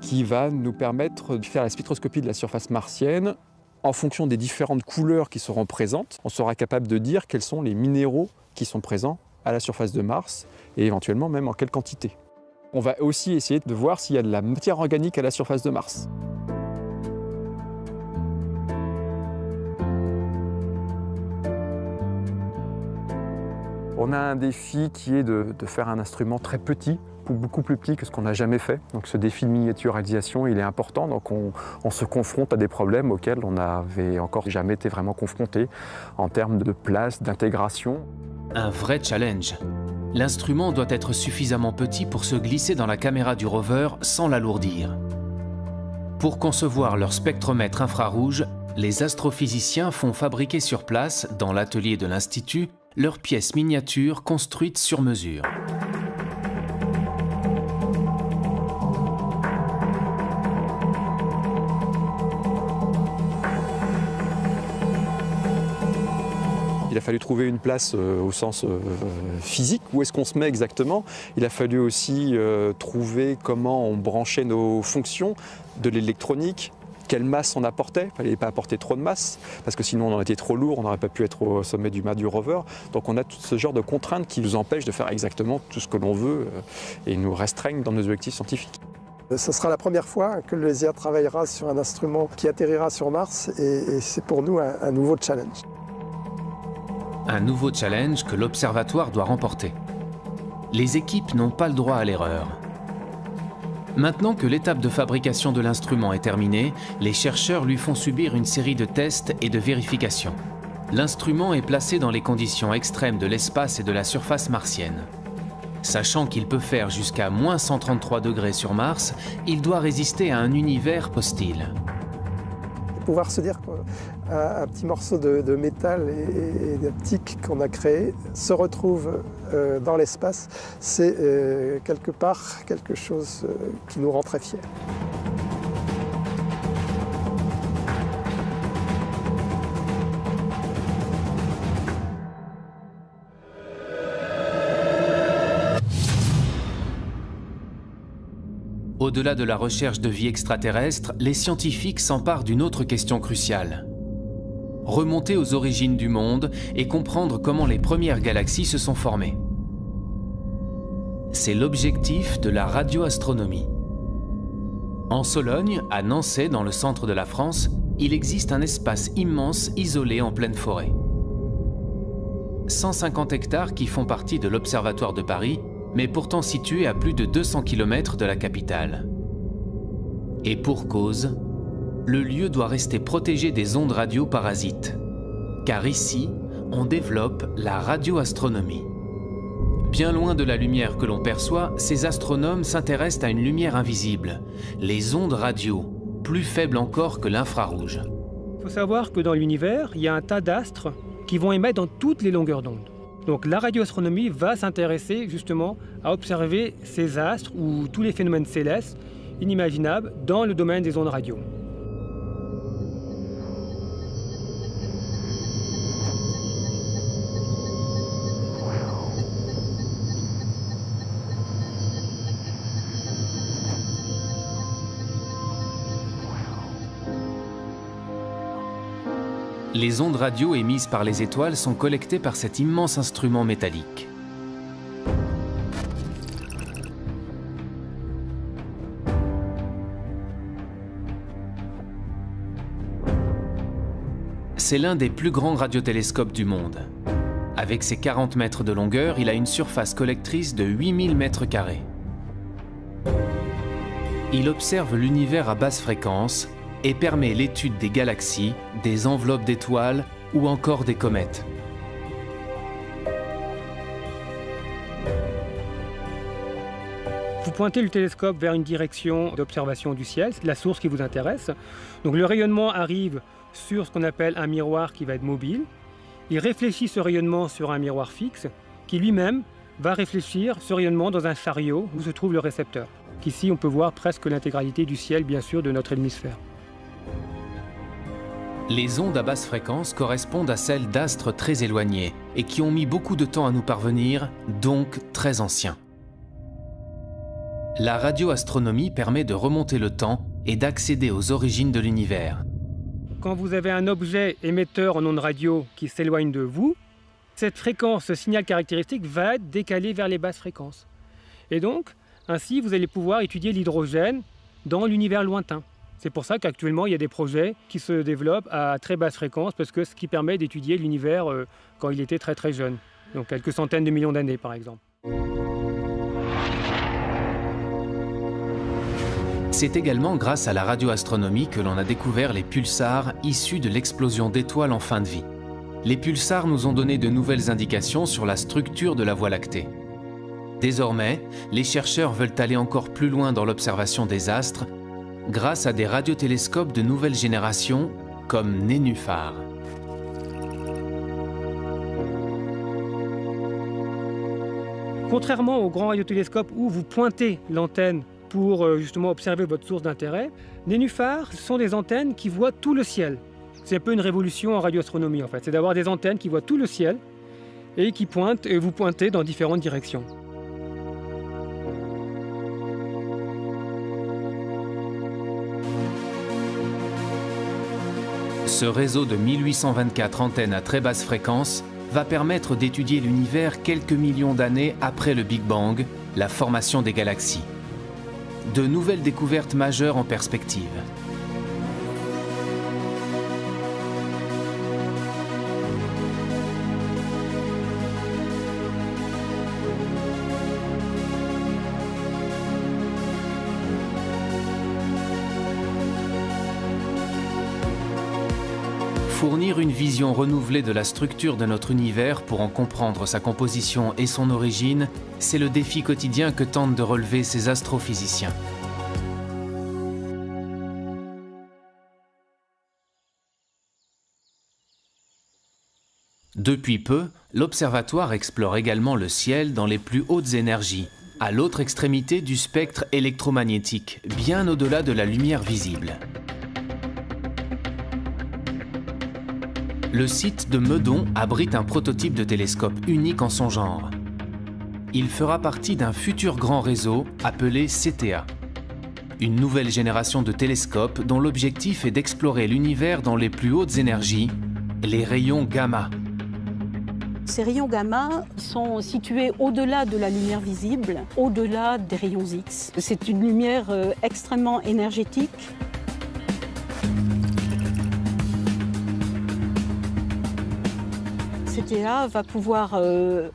[SPEAKER 7] qui va nous permettre de faire la spectroscopie de la surface martienne. En fonction des différentes couleurs qui seront présentes, on sera capable de dire quels sont les minéraux qui sont présents à la surface de Mars et éventuellement même en quelle quantité. On va aussi essayer de voir s'il y a de la matière organique à la surface de Mars. On a un défi qui est de faire un instrument très petit, beaucoup plus petit que ce qu'on n'a jamais fait. Donc ce défi de miniaturisation, il est important. Donc on se confronte à des problèmes auxquels on n'avait encore jamais été vraiment confronté en termes de place, d'intégration.
[SPEAKER 1] Un vrai challenge. L'instrument doit être suffisamment petit pour se glisser dans la caméra du rover sans l'alourdir. Pour concevoir leur spectromètre infrarouge, les astrophysiciens font fabriquer sur place, dans l'atelier de l'Institut, leurs pièces miniatures construites sur mesure.
[SPEAKER 7] Il a fallu trouver une place au sens physique, où est-ce qu'on se met exactement. Il a fallu aussi trouver comment on branchait nos fonctions, de l'électronique, quelle masse on apportait. Il ne fallait pas apporter trop de masse, parce que sinon on aurait été trop lourd, on n'aurait pas pu être au sommet du mât du rover. Donc on a tout ce genre de contraintes qui nous empêchent de faire exactement tout ce que l'on veut et nous restreignent dans nos objectifs scientifiques.
[SPEAKER 6] Ce sera la première fois que le LESIA travaillera sur un instrument qui atterrira sur Mars et c'est pour nous un nouveau challenge.
[SPEAKER 1] Un nouveau challenge que l'Observatoire doit remporter. Les équipes n'ont pas le droit à l'erreur. Maintenant que l'étape de fabrication de l'instrument est terminée, les chercheurs lui font subir une série de tests et de vérifications. L'instrument est placé dans les conditions extrêmes de l'espace et de la surface martienne. Sachant qu'il peut faire jusqu'à -133 degrés sur Mars, il doit résister à un univers hostile.
[SPEAKER 6] pouvoir se dire qu'un petit morceau de métal et d'optique qu'on a créé se retrouve dans l'espace, c'est quelque part quelque chose qui nous rend très fiers.
[SPEAKER 1] Au-delà de la recherche de vie extraterrestre, les scientifiques s'emparent d'une autre question cruciale. Remonter aux origines du monde et comprendre comment les premières galaxies se sont formées. C'est l'objectif de la radioastronomie. En Sologne, à Nançay, dans le centre de la France, il existe un espace immense isolé en pleine forêt. 150 hectares qui font partie de l'Observatoire de Paris, mais pourtant situé à plus de 200 km de la capitale. Et pour cause, le lieu doit rester protégé des ondes radio parasites. Car ici, on développe la radioastronomie. Bien loin de la lumière que l'on perçoit, ces astronomes s'intéressent à une lumière invisible, les ondes radio, plus faibles encore que l'infrarouge.
[SPEAKER 16] Il faut savoir que dans l'univers, il y a un tas d'astres qui vont émettre dans toutes les longueurs d'onde. Donc la radioastronomie va s'intéresser justement à observer ces astres ou tous les phénomènes célestes inimaginables dans le domaine des ondes radio.
[SPEAKER 1] Les ondes radio émises par les étoiles sont collectées par cet immense instrument métallique. C'est l'un des plus grands radiotélescopes du monde. Avec ses 40 mètres de longueur, il a une surface collectrice de 8000 mètres carrés. Il observe l'univers à basse fréquence et permet l'étude des galaxies, des enveloppes d'étoiles ou encore des comètes.
[SPEAKER 16] Vous pointez le télescope vers une direction d'observation du ciel, c'est la source qui vous intéresse. Donc le rayonnement arrive sur ce qu'on appelle un miroir qui va être mobile. Il réfléchit ce rayonnement sur un miroir fixe qui lui-même va réfléchir ce rayonnement dans un chariot où se trouve le récepteur. Ici, on peut voir presque l'intégralité du ciel, bien sûr, de notre hémisphère.
[SPEAKER 1] Les ondes à basse fréquence correspondent à celles d'astres très éloignés et qui ont mis beaucoup de temps à nous parvenir, donc très anciens. La radioastronomie permet de remonter le temps et d'accéder aux origines de l'univers.
[SPEAKER 16] Quand vous avez un objet émetteur en ondes radio qui s'éloigne de vous, cette fréquence, ce signal caractéristique va être décalé vers les basses fréquences. Et donc, ainsi, vous allez pouvoir étudier l'hydrogène dans l'univers lointain. C'est pour ça qu'actuellement, il y a des projets qui se développent à très basse fréquence, parce que ce qui permet d'étudier l'univers quand il était très très jeune, donc quelques centaines de millions d'années par exemple.
[SPEAKER 1] C'est également grâce à la radioastronomie que l'on a découvert les pulsars issus de l'explosion d'étoiles en fin de vie. Les pulsars nous ont donné de nouvelles indications sur la structure de la Voie lactée. Désormais, les chercheurs veulent aller encore plus loin dans l'observation des astres grâce à des radiotélescopes de nouvelle génération comme Nénuphar.
[SPEAKER 16] Contrairement aux grands radiotélescopes où vous pointez l'antenne pour justement observer votre source d'intérêt, Nénuphar sont des antennes qui voient tout le ciel. C'est un peu une révolution en radioastronomie en fait, c'est d'avoir des antennes qui voient tout le ciel et qui pointent et vous pointez dans différentes directions.
[SPEAKER 1] Ce réseau de 1824 antennes à très basse fréquence va permettre d'étudier l'univers quelques millions d'années après le Big Bang, la formation des galaxies. De nouvelles découvertes majeures en perspective. Fournir une vision renouvelée de la structure de notre univers pour en comprendre sa composition et son origine, c'est le défi quotidien que tentent de relever ces astrophysiciens. Depuis peu, l'observatoire explore également le ciel dans les plus hautes énergies, à l'autre extrémité du spectre électromagnétique, bien au-delà de la lumière visible. Le site de Meudon abrite un prototype de télescope unique en son genre. Il fera partie d'un futur grand réseau appelé CTA. Une nouvelle génération de télescopes dont l'objectif est d'explorer l'univers dans les plus hautes énergies, les rayons gamma.
[SPEAKER 17] Ces rayons gamma sont situés au-delà de la lumière visible, au-delà des rayons X. C'est une lumière extrêmement énergétique. CTA va pouvoir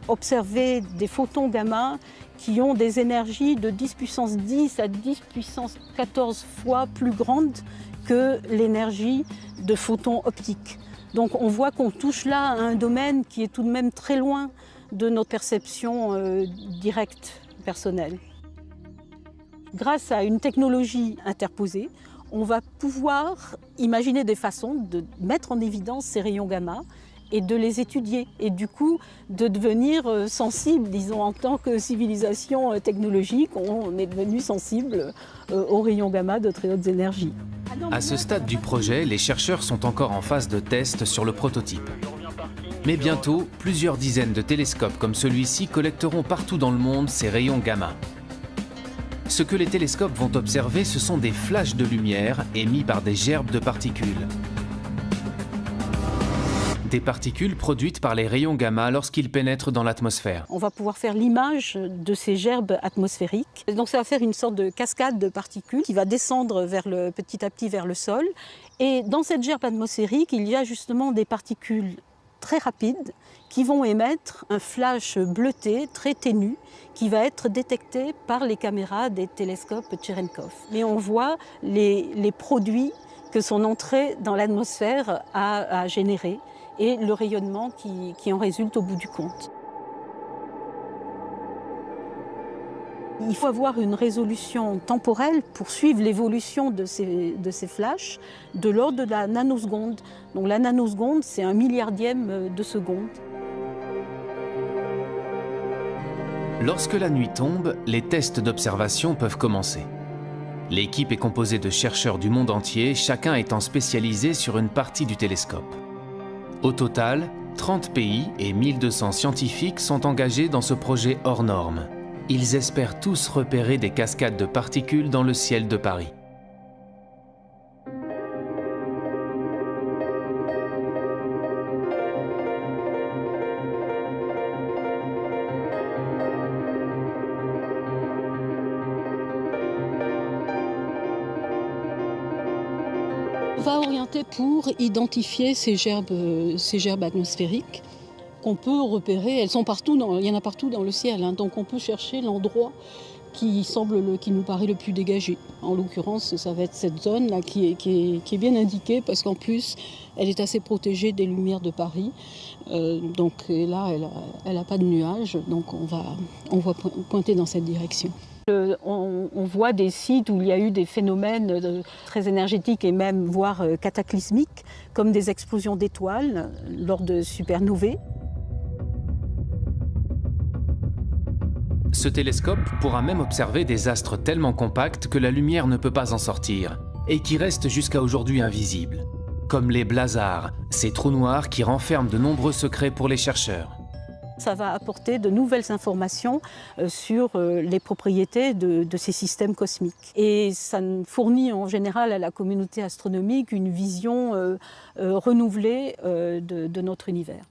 [SPEAKER 17] observer des photons gamma qui ont des énergies de 10 puissance 10 à 10 puissance 14 fois plus grandes que l'énergie de photons optiques. Donc on voit qu'on touche là à un domaine qui est tout de même très loin de notre perception directe, personnelle. Grâce à une technologie interposée, on va pouvoir imaginer des façons de mettre en évidence ces rayons gamma et de les étudier, et du coup de devenir sensible, disons, en tant que civilisation technologique, on est devenu sensible aux rayons gamma de très hautes énergies.
[SPEAKER 1] À ce stade du projet, les chercheurs sont encore en phase de test sur le prototype. Mais bientôt, plusieurs dizaines de télescopes comme celui-ci collecteront partout dans le monde ces rayons gamma. Ce que les télescopes vont observer, ce sont des flashs de lumière émis par des gerbes de particules. Des particules produites par les rayons gamma lorsqu'ils pénètrent dans l'atmosphère.
[SPEAKER 17] On va pouvoir faire l'image de ces gerbes atmosphériques. Donc ça va faire une sorte de cascade de particules qui va descendre petit à petit vers le sol. Et dans cette gerbe atmosphérique, il y a justement des particules très rapides qui vont émettre un flash bleuté très ténu qui va être détecté par les caméras des télescopes Cherenkov. Et on voit les produits que son entrée dans l'atmosphère a générés et le rayonnement qui en résulte au bout du compte. Il faut avoir une résolution temporelle pour suivre l'évolution de ces flashs de l'ordre de la nanoseconde. Donc la nanoseconde, c'est 1 milliardième de seconde.
[SPEAKER 1] Lorsque la nuit tombe, les tests d'observation peuvent commencer. L'équipe est composée de chercheurs du monde entier, chacun étant spécialisé sur une partie du télescope. Au total, 30 pays et 1200 scientifiques sont engagés dans ce projet hors norme. Ils espèrent tous repérer des cascades de particules dans le ciel de Paris.
[SPEAKER 17] On va orienter pour identifier ces gerbes atmosphériques qu'on peut repérer. Elles sont partout, il y en a partout dans le ciel, hein, donc on peut chercher l'endroit qui nous paraît le plus dégagé. En l'occurrence, ça va être cette zone-là qui est bien indiquée parce qu'en plus, elle est assez protégée des lumières de Paris. Donc là, elle n'a pas de nuages, donc on va pointer dans cette direction. On voit des sites où il y a eu des phénomènes très énergétiques et même voire cataclysmiques, comme des explosions d'étoiles lors de supernovae.
[SPEAKER 1] Ce télescope pourra même observer des astres tellement compacts que la lumière ne peut pas en sortir, et qui restent jusqu'à aujourd'hui invisibles, comme les blazars, ces trous noirs qui renferment de nombreux secrets pour les chercheurs.
[SPEAKER 17] Ça va apporter de nouvelles informations sur les propriétés de ces systèmes cosmiques. Et ça fournit en général à la communauté astronomique une vision renouvelée de notre univers.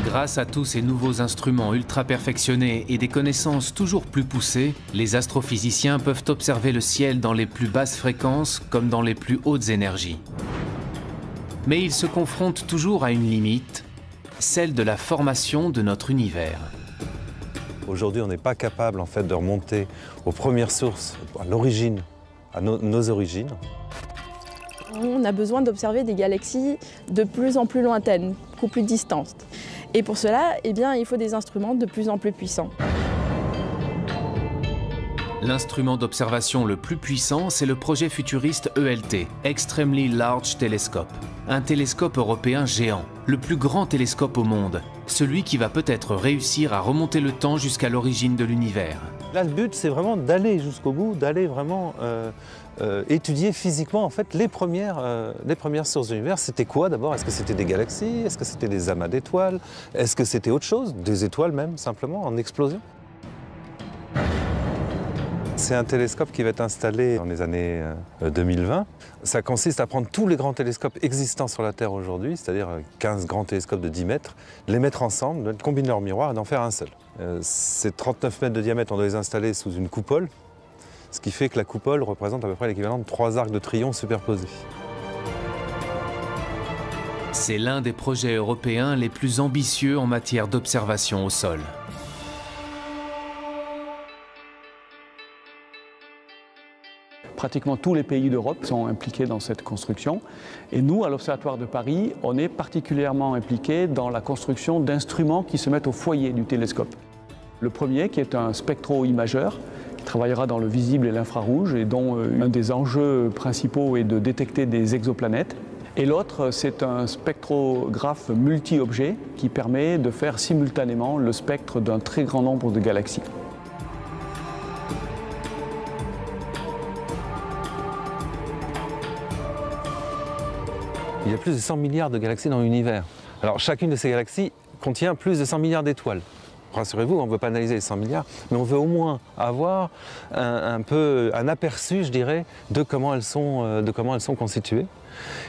[SPEAKER 1] Grâce à tous ces nouveaux instruments ultra perfectionnés et des connaissances toujours plus poussées, les astrophysiciens peuvent observer le ciel dans les plus basses fréquences comme dans les plus hautes énergies. Mais ils se confrontent toujours à une limite, celle de la formation de notre univers.
[SPEAKER 18] Aujourd'hui, on n'est pas capable en fait, de remonter aux premières sources, à l'origine, à nos origines.
[SPEAKER 19] On a besoin d'observer des galaxies de plus en plus lointaines, beaucoup plus distantes. Et pour cela, eh bien, il faut des instruments de plus en plus puissants.
[SPEAKER 1] L'instrument d'observation le plus puissant, c'est le projet futuriste ELT, Extremely Large Telescope. Un télescope européen géant, le plus grand télescope au monde, celui qui va peut-être réussir à remonter le temps jusqu'à l'origine de l'univers.
[SPEAKER 18] Là, le but, c'est vraiment d'aller jusqu'au bout, d'aller vraiment étudier physiquement en fait, les premières sources de l'univers. C'était quoi d'abord? Est-ce que c'était des galaxies? Est-ce que c'était des amas d'étoiles? Est-ce que c'était autre chose? Des étoiles même, simplement, en explosion? C'est un télescope qui va être installé dans les années 2020. Ça consiste à prendre tous les grands télescopes existants sur la Terre aujourd'hui, c'est-à-dire 15 grands télescopes de 10 mètres, les mettre ensemble, de combiner leurs miroirs et d'en faire un seul. Ces 39 mètres de diamètre, on doit les installer sous une coupole, ce qui fait que la coupole représente à peu près l'équivalent de 3 arcs de triomphe superposés.
[SPEAKER 1] C'est l'un des projets européens les plus ambitieux en matière d'observation au sol.
[SPEAKER 5] Pratiquement tous les pays d'Europe sont impliqués dans cette construction. Et nous, à l'Observatoire de Paris, on est particulièrement impliqués dans la construction d'instruments qui se mettent au foyer du télescope. Le premier, qui est un spectro-imageur, qui travaillera dans le visible et l'infrarouge, et dont un des enjeux principaux est de détecter des exoplanètes. Et l'autre, c'est un spectrographe multi-objets qui permet de faire simultanément le spectre d'un très grand nombre de galaxies.
[SPEAKER 18] Il y a plus de 100 milliards de galaxies dans l'univers. Alors chacune de ces galaxies contient plus de 100 milliards d'étoiles. Rassurez-vous, on ne veut pas analyser les 100 milliards, mais on veut au moins avoir un aperçu, je dirais, de comment elles sont constituées.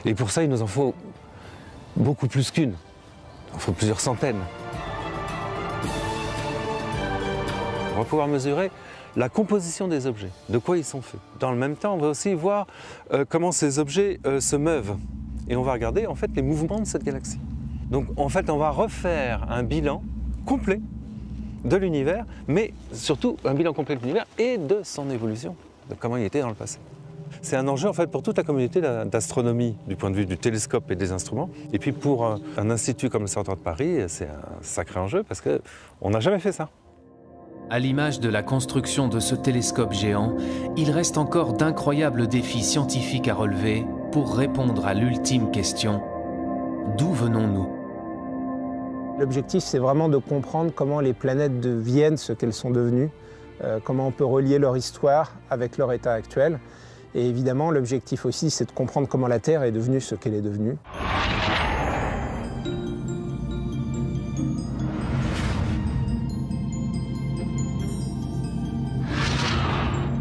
[SPEAKER 18] Et pour ça, il nous en faut beaucoup plus qu'une. Il en faut plusieurs centaines. On va pouvoir mesurer la composition des objets, de quoi ils sont faits. Dans le même temps, on va aussi voir comment ces objets se meuvent. Et on va regarder en fait les mouvements de cette galaxie. Donc en fait on va refaire un bilan complet de l'univers, mais surtout un bilan complet de l'univers et de son évolution, de comment il était dans le passé. C'est un enjeu en fait pour toute la communauté d'astronomie du point de vue du télescope et des instruments. Et puis pour un institut comme l'Observatoire de Paris, c'est un sacré enjeu parce qu'on n'a jamais fait ça.
[SPEAKER 1] À l'image de la construction de ce télescope géant, il reste encore d'incroyables défis scientifiques à relever pour répondre à l'ultime question: d'où venons-nous?
[SPEAKER 8] L'objectif, c'est vraiment de comprendre comment les planètes deviennent ce qu'elles sont devenues, comment on peut relier leur histoire avec leur état actuel. Et évidemment, l'objectif aussi, c'est de comprendre comment la Terre est devenue ce qu'elle est devenue.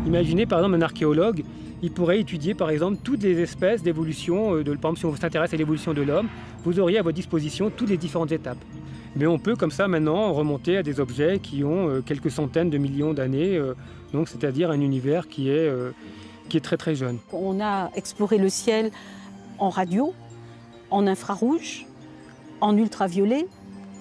[SPEAKER 16] Imaginez par exemple un archéologue, il pourrait étudier par exemple toutes les espèces d'évolution, par exemple si on s'intéresse à l'évolution de l'homme, vous auriez à votre disposition toutes les différentes étapes. Mais on peut comme ça maintenant remonter à des objets qui ont quelques centaines de millions d'années, donc c'est-à-dire un univers qui est très très jeune.
[SPEAKER 17] On a exploré le ciel en radio, en infrarouge, en ultraviolet,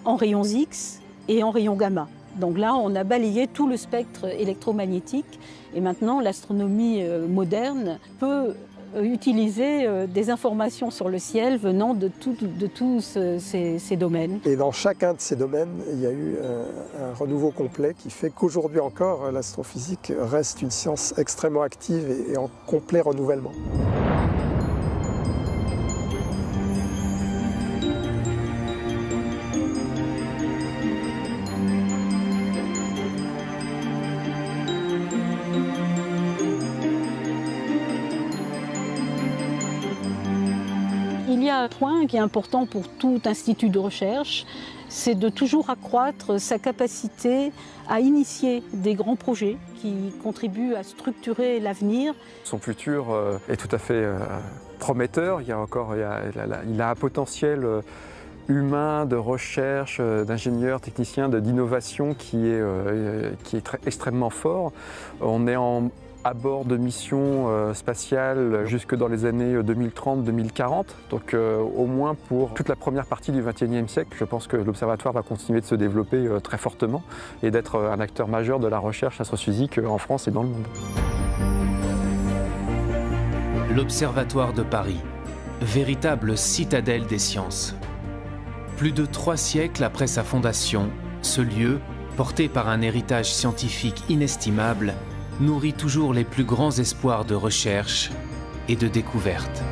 [SPEAKER 17] en rayons X et en rayons gamma. Donc là, on a balayé tout le spectre électromagnétique et maintenant l'astronomie moderne peut utiliser des informations sur le ciel venant de tous ces domaines.
[SPEAKER 6] Et dans chacun de ces domaines, il y a eu un renouveau complet qui fait qu'aujourd'hui encore, l'astrophysique reste une science extrêmement active et en complet renouvellement.
[SPEAKER 17] Il y a un point qui est important pour tout institut de recherche, c'est de toujours accroître sa capacité à initier des grands projets qui contribuent à structurer l'avenir.
[SPEAKER 7] Son futur est tout à fait prometteur. Il a un potentiel humain, de recherche, d'ingénieurs, techniciens, d'innovation qui est extrêmement fort. On est à bord de missions spatiales jusque dans les années 2030-2040. Donc au moins pour toute la première partie du XXIe siècle, je pense que l'Observatoire va continuer de se développer très fortement et d'être un acteur majeur de la recherche astrophysique en France et dans le monde.
[SPEAKER 1] L'Observatoire de Paris, véritable citadelle des sciences. Plus de 3 siècles après sa fondation, ce lieu, porté par un héritage scientifique inestimable, nourrit toujours les plus grands espoirs de recherche et de découverte.